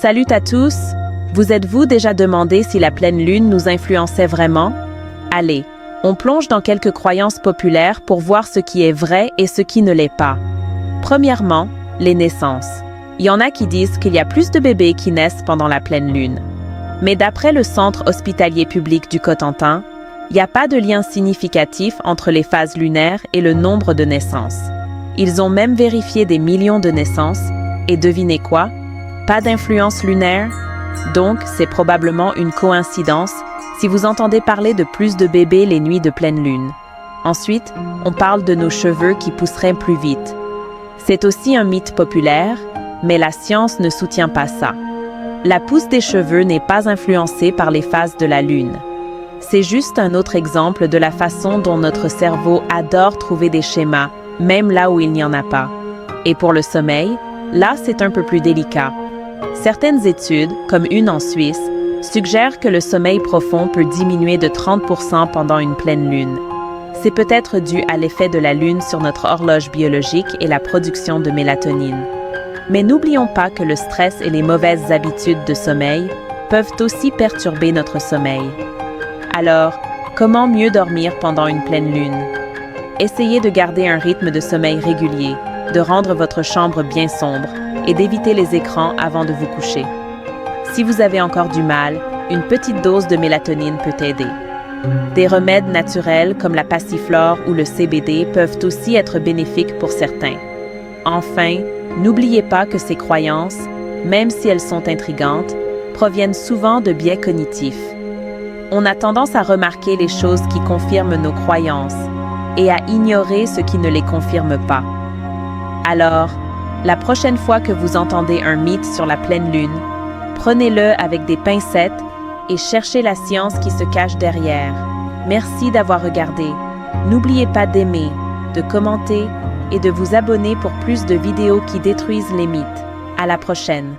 Salut à tous! Vous êtes-vous déjà demandé si la pleine lune nous influençait vraiment? Allez, on plonge dans quelques croyances populaires pour voir ce qui est vrai et ce qui ne l'est pas. Premièrement, les naissances. Il y en a qui disent qu'il y a plus de bébés qui naissent pendant la pleine lune. Mais d'après le Centre hospitalier public du Cotentin, il n'y a pas de lien significatif entre les phases lunaires et le nombre de naissances. Ils ont même vérifié des millions de naissances, et devinez quoi? Pas d'influence lunaire? Donc, c'est probablement une coïncidence si vous entendez parler de plus de bébés les nuits de pleine lune. Ensuite, on parle de nos cheveux qui pousseraient plus vite. C'est aussi un mythe populaire, mais la science ne soutient pas ça. La pousse des cheveux n'est pas influencée par les phases de la lune. C'est juste un autre exemple de la façon dont notre cerveau adore trouver des schémas, même là où il n'y en a pas. Et pour le sommeil, là c'est un peu plus délicat. Certaines études, comme une en Suisse, suggèrent que le sommeil profond peut diminuer de 30% pendant une pleine lune. C'est peut-être dû à l'effet de la lune sur notre horloge biologique et la production de mélatonine. Mais n'oublions pas que le stress et les mauvaises habitudes de sommeil peuvent aussi perturber notre sommeil. Alors, comment mieux dormir pendant une pleine lune? Essayez de garder un rythme de sommeil régulier, de rendre votre chambre bien sombre et d'éviter les écrans avant de vous coucher. Si vous avez encore du mal, une petite dose de mélatonine peut aider. Des remèdes naturels comme la passiflore ou le CBD peuvent aussi être bénéfiques pour certains. Enfin, n'oubliez pas que ces croyances, même si elles sont intrigantes, proviennent souvent de biais cognitifs. On a tendance à remarquer les choses qui confirment nos croyances et à ignorer ce qui ne les confirme pas. Alors, la prochaine fois que vous entendez un mythe sur la pleine lune, prenez-le avec des pincettes et cherchez la science qui se cache derrière. Merci d'avoir regardé. N'oubliez pas d'aimer, de commenter et de vous abonner pour plus de vidéos qui détruisent les mythes. À la prochaine!